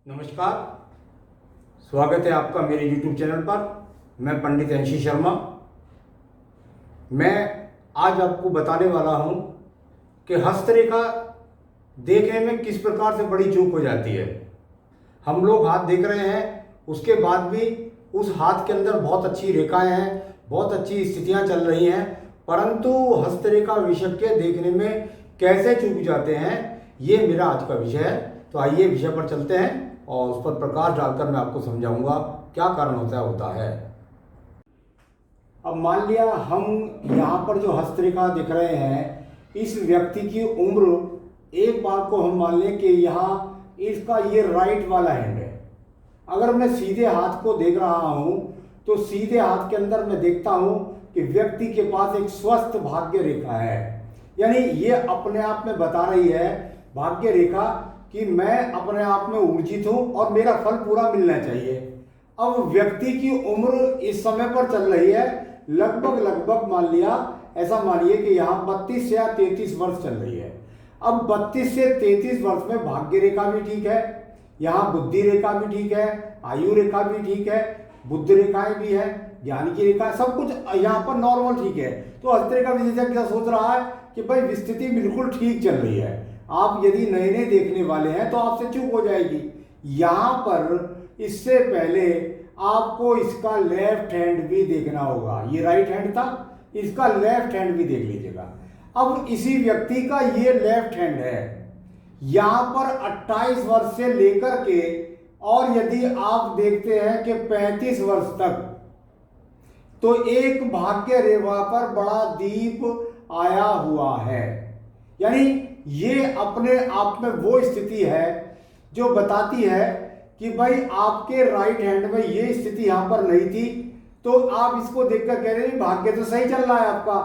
नमस्कार, स्वागत है आपका मेरे YouTube चैनल पर। मैं पंडित अंशी शर्मा। मैं आज आपको बताने वाला हूं कि हस्तरेखा देखने में किस प्रकार से बड़ी चूक हो जाती है। हम लोग हाथ देख रहे हैं, उसके बाद भी उस हाथ के अंदर बहुत अच्छी रेखाएं हैं, बहुत अच्छी स्थितियां चल रही हैं, परंतु हस्तरेखा विशेषज्ञ देखने में कैसे चूक जाते हैं, ये मेरा आज का विषय है। तो आइए विषय पर चलते हैं और उस पर प्रकाश डालकर मैं आपको समझाऊंगा क्या कारण होता है। अब मान लिया हम यहाँ पर जो हस्तरेखा दिख रहे हैं, इस व्यक्ति की उम्र, एक बार को हम मान लें कि यहाँ इसका ये राइट वाला हैंड है। अगर मैं सीधे हाथ को देख रहा हूँ तो सीधे हाथ के अंदर मैं देखता हूँ कि व्यक्ति के पास एक स्वस्थ भाग्य रेखा है, यानी ये अपने आप में बता रही है भाग्य रेखा कि मैं अपने आप में ऊर्जित हूं और मेरा फल पूरा मिलना चाहिए। अब व्यक्ति की उम्र इस समय पर चल रही है लगभग मान लिया, ऐसा मानिए कि यहाँ 32 या 33 वर्ष चल रही है। अब 32 से 33 वर्ष में भाग्य रेखा भी ठीक है, यहाँ बुद्धि रेखा भी ठीक है, आयु रेखा भी ठीक है, बुद्ध रेखाएं भी है, ज्ञान की रेखा, सब कुछ यहाँ पर नॉर्मल ठीक है। तो हस्तरेखा विशेषज्ञ सोच रहा है कि भाई स्थिति बिल्कुल ठीक चल रही है। आप यदि नए नए देखने वाले हैं तो आपसे चूक हो जाएगी। यहाँ पर इससे पहले आपको इसका लेफ्ट हैंड भी देखना होगा। ये राइट हैंड था, इसका लेफ्ट हैंड भी देख लीजिएगा। अब इसी व्यक्ति का ये लेफ्ट हैंड है, यहाँ पर 28 वर्ष से लेकर के, और यदि आप देखते हैं कि 35 वर्ष तक, तो एक भाग्य रेखा पर बड़ा दीप आया हुआ है। यानी ये अपने आप में वो स्थिति है जो बताती है कि भाई आपके राइट हैंड में ये स्थिति यहां पर नहीं थी, तो आप इसको देखकर कह रहे हैं भाग्य तो सही चल रहा है आपका,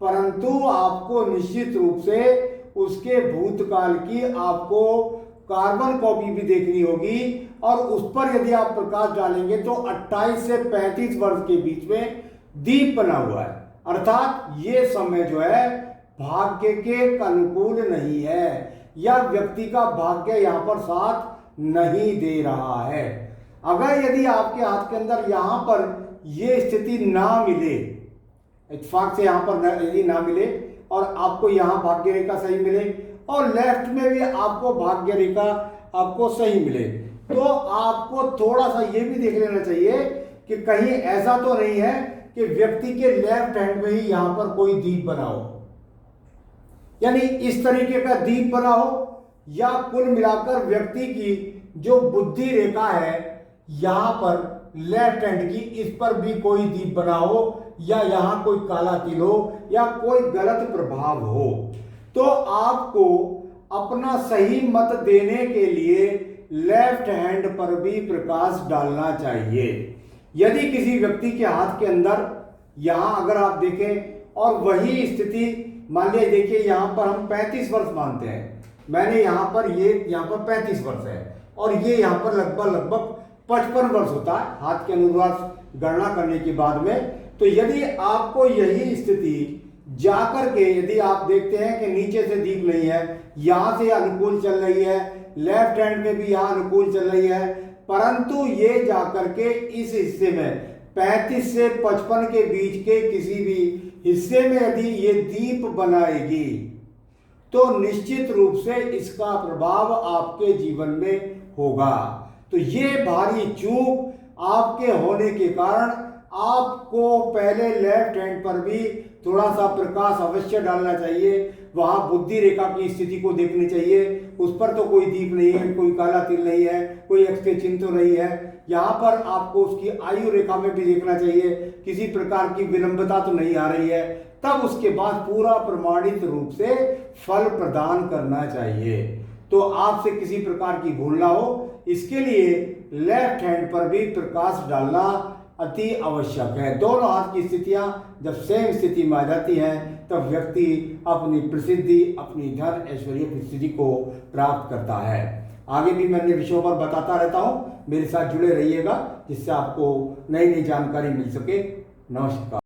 परंतु आपको निश्चित रूप से उसके भूतकाल की आपको कार्बन कॉपी भी देखनी होगी, और उस पर यदि आप प्रकाश डालेंगे तो 28 से 35 वर्ष के बीच में दीप बना हुआ है। अर्थात ये समय जो है भाग्य के अनुकूल नहीं है, या व्यक्ति का भाग्य यहाँ पर साथ नहीं दे रहा है। अगर यदि आपके हाथ के अंदर यहाँ पर ये स्थिति ना मिले, इत्तेफाक से यहाँ पर यदि ना मिले, और आपको यहाँ भाग्य रेखा सही मिले और लेफ्ट में भी आपको भाग्य रेखा आपको सही मिले, तो आपको थोड़ा सा ये भी देख लेना चाहिए कि कहीं ऐसा तो नहीं है कि व्यक्ति के लेफ्ट हैंड में ही यहाँ पर कोई दीप बना हो, यानी इस तरीके का दीप बना हो, या कुल मिलाकर व्यक्ति की जो बुद्धि रेखा है यहां पर लेफ्ट हैंड की, इस पर भी कोई दीप बना हो, या यहां कोई काला तिल हो, या कोई गलत प्रभाव हो, तो आपको अपना सही मत देने के लिए लेफ्ट हैंड पर भी प्रकाश डालना चाहिए। यदि किसी व्यक्ति के हाथ के अंदर यहां अगर आप देखें और वही स्थिति, मान लिया देखिए यहाँ पर हम 35 वर्ष मानते हैं, मैंने यहाँ पर 35 वर्ष है, और ये यहाँ पर लगभग 55 वर्ष होता है हाथ के अनुसार गणना करने के बाद में। तो यदि आपको यही स्थिति जाकर के यदि आप देखते हैं कि नीचे से दीप नहीं है, यहाँ से अनुकूल चल रही है, लेफ्ट हैंड में भी यहाँ अनुकूल चल रही है, परंतु ये जाकर के इस हिस्से में 35 से 55 के बीच के किसी भी हिस्से में यदि ये दीप बनाएगी, तो निश्चित रूप से इसका प्रभाव आपके जीवन में होगा। तो ये भारी चूक आपके होने के कारण आपको पहले लेफ्ट हैंड पर भी थोड़ा सा प्रकाश अवश्य डालना चाहिए। वहां बुद्धि रेखा की स्थिति को देखनी चाहिए, उस पर तो कोई दीप नहीं है, कोई काला तिल नहीं है, कोई एक्सटे चिन्ह तो नहीं है। यहाँ पर आपको उसकी आयु रेखा में भी देखना चाहिए, किसी प्रकार की विलंबता तो नहीं आ रही है, तब उसके बाद पूरा प्रमाणित रूप से फल प्रदान करना चाहिए। तो आपसे किसी प्रकार की भूल ना हो, इसके लिए लेफ्ट हैंड पर भी प्रकाश डालना अति आवश्यक है। दोनों हाथ की स्थितियां जब सेम स्थिति में आ जाती हैं, तब व्यक्ति अपनी प्रसिद्धि, अपनी धन ऐश्वर्य की स्थिति को प्राप्त करता है। आगे भी मैं अन्य विषयों पर बताता रहता हूं, मेरे साथ जुड़े रहिएगा, जिससे आपको नई नई जानकारी मिल सके। नमस्कार।